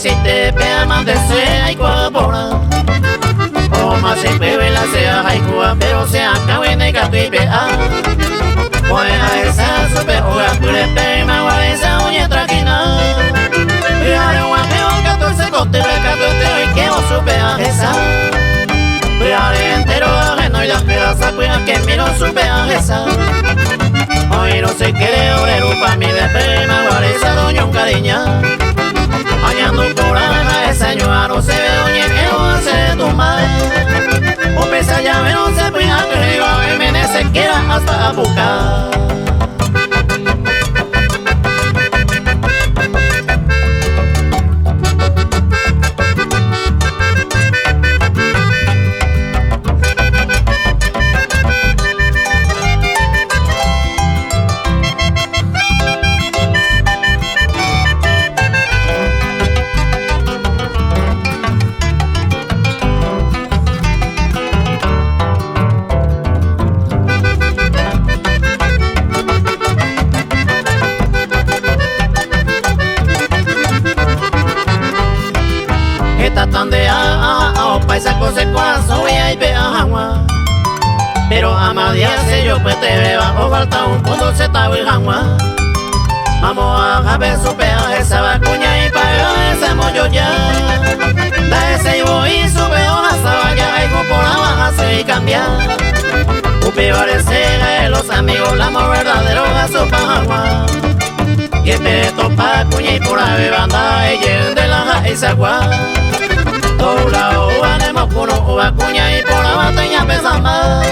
si te pega más de sea y cuabora. O más se bebe la sea haikua, pero se acaba en el gato y pea. Pues a esa supe hoga pure pema, guarda esa uña traquina. Y ahora guapeo 14 coste, recato este y que vos supe a esa. Y ahora entero ajeno y las pedazas cuidas que miro supe a esa. Hoy no se quiere obrero pa' mi de pema, guarda esa doña un cariña. Bañando por a esa ñoa no se ve doña que no hace tu madre. Un pesa llave no se puede arriba y me se quiera hasta a buscar. Esa cosa es corazón y ahí pega agua. Pero a más días si yo pues te beba o falta un punto se está el agua. Vamos a ver su peaje esa vacuña y paga ese mollo ya. Da ese ibo y su peor hasta vaya y por la baja se cambia. Un peor ese los amigos la más verdadero a su agua. Y el peto pa' cuña y por la bebanda y de la esa agua. Toda la uva de mocuno, uva cuña y por la bateña pesa más.